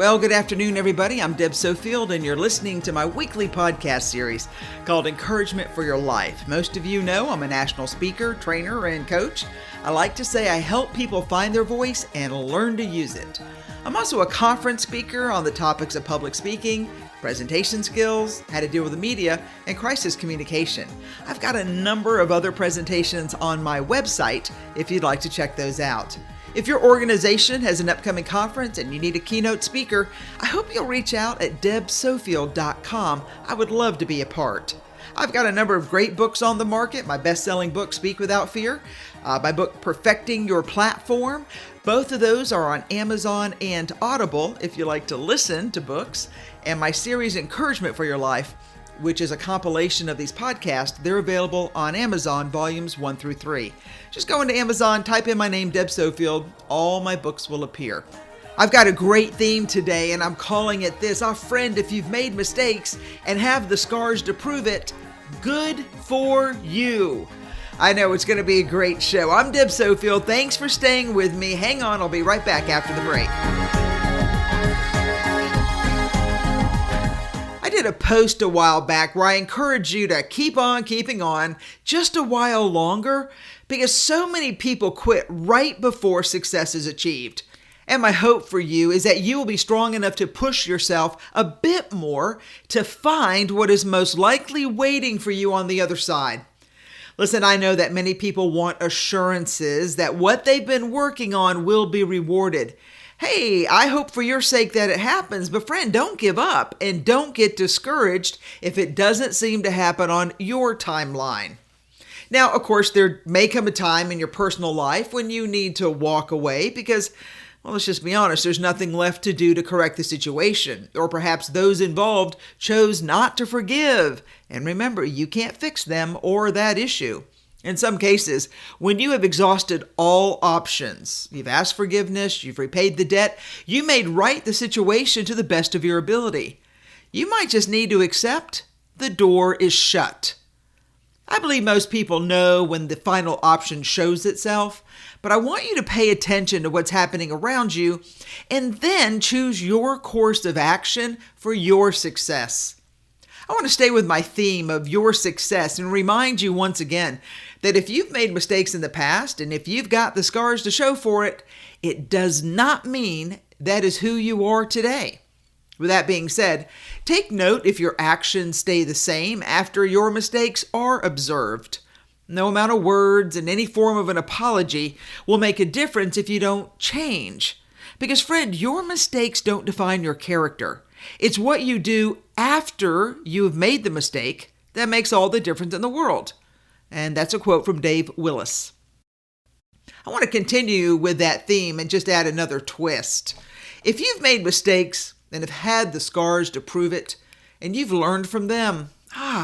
Well, good afternoon, everybody. I'm Deb Sofield, and you're listening to my weekly podcast series called Encouragement for Your Life. Most of you know I'm a national speaker, trainer, and coach. I like to say I help people find their voice and learn to use it. I'm also a conference speaker on the topics of public speaking, presentation skills, how to deal with the media, and crisis communication. I've got a number of other presentations on my website if you'd like to check those out. If your organization has an upcoming conference and you need a keynote speaker, I hope you'll reach out at debsofield.com. I would love to be a part. I've got a number of great books on the market. My best-selling book, Speak Without Fear. My book, Perfecting Your Platform. Both of those are on Amazon and Audible if you like to listen to books. And my series, Encouragement for Your Life, which is a compilation of these podcasts, they're available on Amazon, volumes 1 through 3. Just go into Amazon, type in my name, Deb Sofield, all my books will appear. I've got a great theme today, and I'm calling it this: friend, if you've made mistakes and have the scars to prove it, good for you. I know it's going to be a great show. I'm Deb Sofield. Thanks for staying with me. Hang on, I'll be right back after the break. I did a post a while back where I encourage you to keep on keeping on just a while longer because so many people quit right before success is achieved. And my hope for you is that you will be strong enough to push yourself a bit more to find what is most likely waiting for you on the other side. Listen, I know that many people want assurances that what they've been working on will be rewarded. Hey, I hope for your sake that it happens, but friend, don't give up and don't get discouraged if it doesn't seem to happen on your timeline. Now, of course, there may come a time in your personal life when you need to walk away because, well, let's just be honest, there's nothing left to do to correct the situation. Or perhaps those involved chose not to forgive. And remember, you can't fix them or that issue. In some cases, when you have exhausted all options, you've asked forgiveness, you've repaid the debt, you made right the situation to the best of your ability. You might just need to accept the door is shut. I believe most people know when the final option shows itself, but I want you to pay attention to what's happening around you and then choose your course of action for your success. I want to stay with my theme of your success and remind you once again that if you've made mistakes in the past and if you've got the scars to show for it, it does not mean that is who you are today. With that being said, take note if your actions stay the same after your mistakes are observed. No amount of words and any form of an apology will make a difference if you don't change. Because friend, your mistakes don't define your character. It's what you do after you have made the mistake that makes all the difference in the world. And that's a quote from Dave Willis. I want to continue with that theme and just add another twist. If you've made mistakes and have had the scars to prove it, and you've learned from them,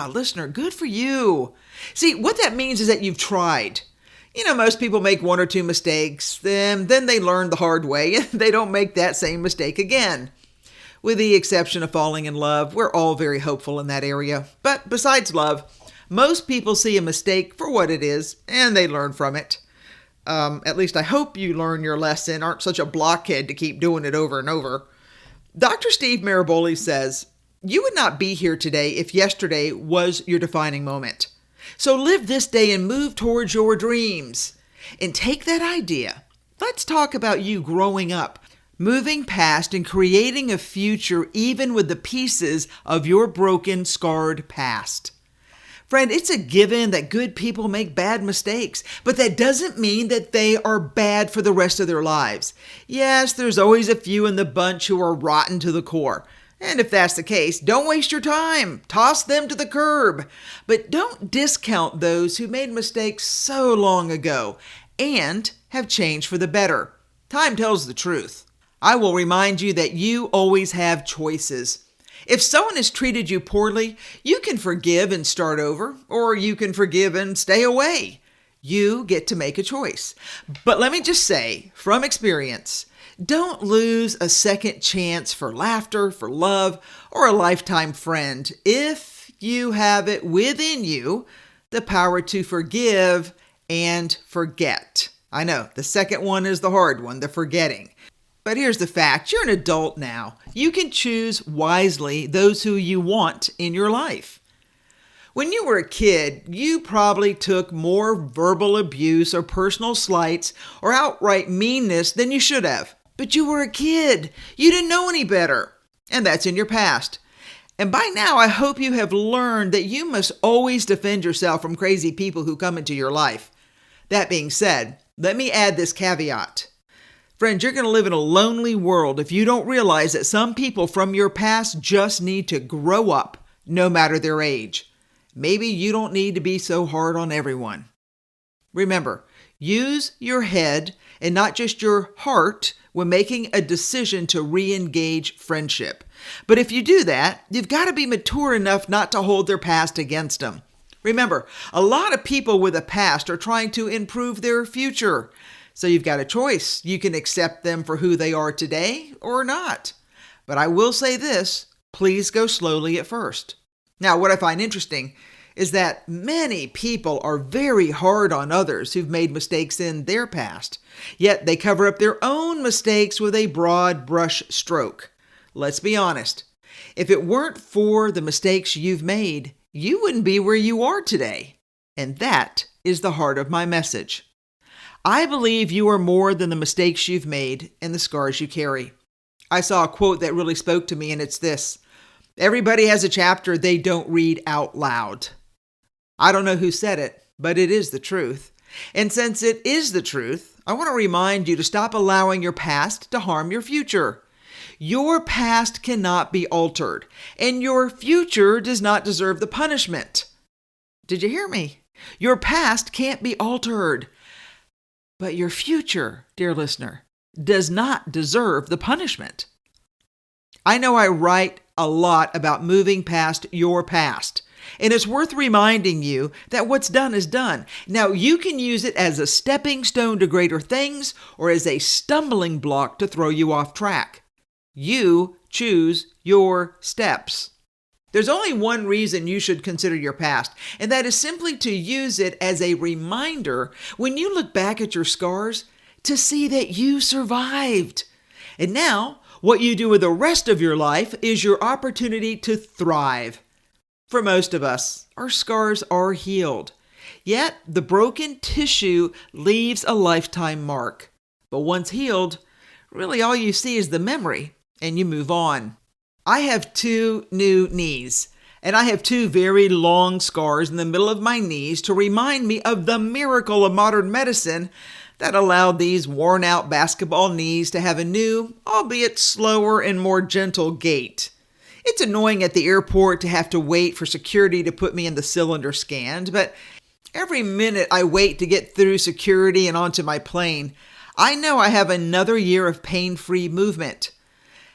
listener, good for you. See, what that means is that you've tried. You know, most people make one or two mistakes, then they learn the hard way, and they don't make that same mistake again. With the exception of falling in love, we're all very hopeful in that area. But besides love, most people see a mistake for what it is, and they learn from it. At least I hope you learn your lesson, aren't such a blockhead to keep doing it over and over. Dr. Steve Maraboli says, you would not be here today if yesterday was your defining moment. So live this day and move towards your dreams. And take that idea. Let's talk about you growing up, moving past and creating a future even with the pieces of your broken, scarred past. Friend, it's a given that good people make bad mistakes, but that doesn't mean that they are bad for the rest of their lives. Yes, there's always a few in the bunch who are rotten to the core. And if that's the case, don't waste your time. Toss them to the curb. But don't discount those who made mistakes so long ago and have changed for the better. Time tells the truth. I will remind you that you always have choices. If someone has treated you poorly, you can forgive and start over, or you can forgive and stay away. You get to make a choice. But let me just say, from experience, don't lose a second chance for laughter, for love, or a lifetime friend if you have it within you the power to forgive and forget. I know, the second one is the hard one, the forgetting. But here's the fact. You're an adult now. You can choose wisely those who you want in your life. When you were a kid, you probably took more verbal abuse or personal slights or outright meanness than you should have. But you were a kid. You didn't know any better. And that's in your past. And by now, I hope you have learned that you must always defend yourself from crazy people who come into your life. That being said, let me add this caveat. Friends, you're going to live in a lonely world if you don't realize that some people from your past just need to grow up, no matter their age. Maybe you don't need to be so hard on everyone. Remember, use your head and not just your heart when making a decision to re-engage friendship. But if you do that, you've got to be mature enough not to hold their past against them. Remember, a lot of people with a past are trying to improve their future. So you've got a choice. You can accept them for who they are today or not. But I will say this, please go slowly at first. Now, what I find interesting is that many people are very hard on others who've made mistakes in their past. Yet they cover up their own mistakes with a broad brush stroke. Let's be honest. If it weren't for the mistakes you've made, you wouldn't be where you are today. And that is the heart of my message. I believe you are more than the mistakes you've made and the scars you carry. I saw a quote that really spoke to me, and it's this: everybody has a chapter they don't read out loud. I don't know who said it, but it is the truth. And since it is the truth, I want to remind you to stop allowing your past to harm your future. Your past cannot be altered, and your future does not deserve the punishment. Did you hear me? Your past can't be altered. But your future, dear listener, does not deserve the punishment. I know I write a lot about moving past your past, and it's worth reminding you that what's done is done. Now, you can use it as a stepping stone to greater things or as a stumbling block to throw you off track. You choose your steps. There's only one reason you should consider your past, and that is simply to use it as a reminder when you look back at your scars to see that you survived. And now, what you do with the rest of your life is your opportunity to thrive. For most of us, our scars are healed. Yet, the broken tissue leaves a lifetime mark. But once healed, really all you see is the memory, and you move on. I have 2 new knees, and I have 2 very long scars in the middle of my knees to remind me of the miracle of modern medicine that allowed these worn-out basketball knees to have a new, albeit slower and more gentle gait. It's annoying at the airport to have to wait for security to put me in the cylinder scanned, but every minute I wait to get through security and onto my plane, I know I have another year of pain-free movement.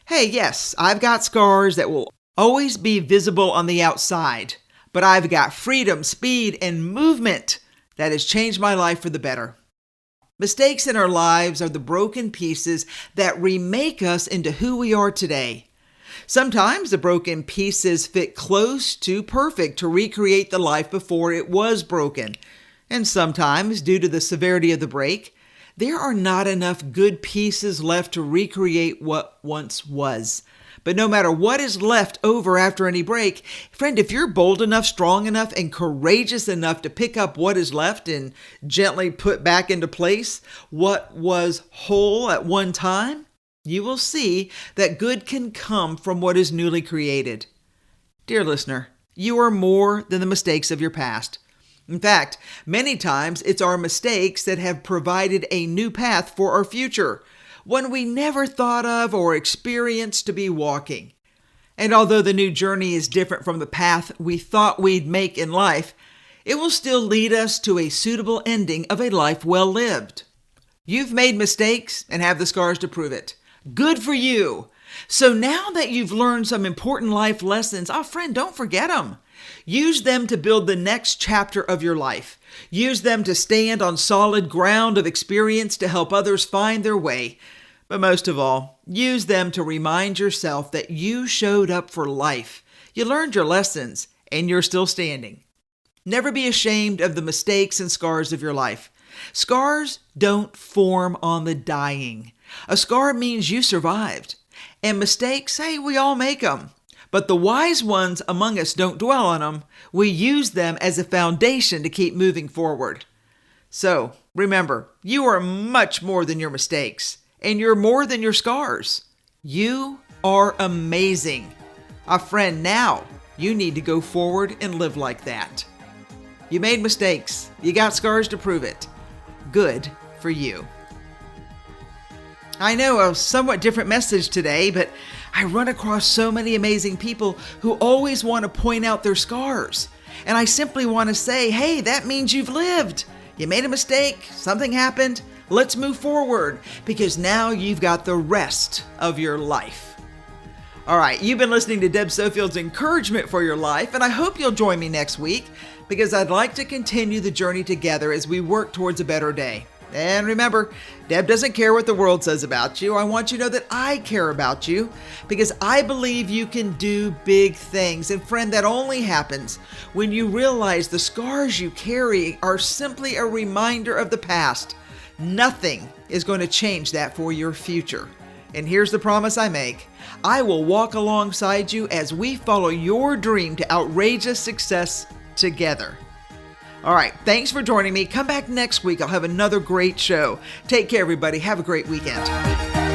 Hey, yes, I've got scars that will always be visible on the outside, but I've got freedom, speed, and movement that has changed my life for the better. Mistakes in our lives are the broken pieces that remake us into who we are today. Sometimes the broken pieces fit close to perfect to recreate the life before it was broken. And sometimes, due to the severity of the break, there are not enough good pieces left to recreate what once was. But no matter what is left over after any break, friend, if you're bold enough, strong enough, and courageous enough to pick up what is left and gently put back into place what was whole at one time, you will see that good can come from what is newly created. Dear listener, you are more than the mistakes of your past. In fact, many times it's our mistakes that have provided a new path for our future, one we never thought of or experienced to be walking. And although the new journey is different from the path we thought we'd make in life, it will still lead us to a suitable ending of a life well lived. You've made mistakes and have the scars to prove it. Good for you. So now that you've learned some important life lessons, friend, don't forget them. Use them to build the next chapter of your life. Use them to stand on solid ground of experience to help others find their way. But most of all, use them to remind yourself that you showed up for life. You learned your lessons, and you're still standing. Never be ashamed of the mistakes and scars of your life. Scars don't form on the dying. A scar means you survived. And mistakes, hey, we all make them. But the wise ones among us don't dwell on them. We use them as a foundation to keep moving forward. So remember, you are much more than your mistakes, and you're more than your scars. You are amazing. Friend, now you need to go forward and live like that. You made mistakes. You got scars to prove it. Good for you. I know a somewhat different message today, but I run across so many amazing people who always want to point out their scars. And I simply want to say, hey, that means you've lived. You made a mistake. Something happened. Let's move forward, because now you've got the rest of your life. All right, you've been listening to Deb Sofield's Encouragement for Your Life, and I hope you'll join me next week, because I'd like to continue the journey together as we work towards a better day. And remember, Deb doesn't care what the world says about you. I want you to know that I care about you, because I believe you can do big things. And friend, that only happens when you realize the scars you carry are simply a reminder of the past. Nothing is going to change that for your future. And here's the promise I make. I will walk alongside you as we follow your dream to outrageous success together. All right, thanks for joining me. Come back next week. I'll have another great show. Take care, everybody. Have a great weekend.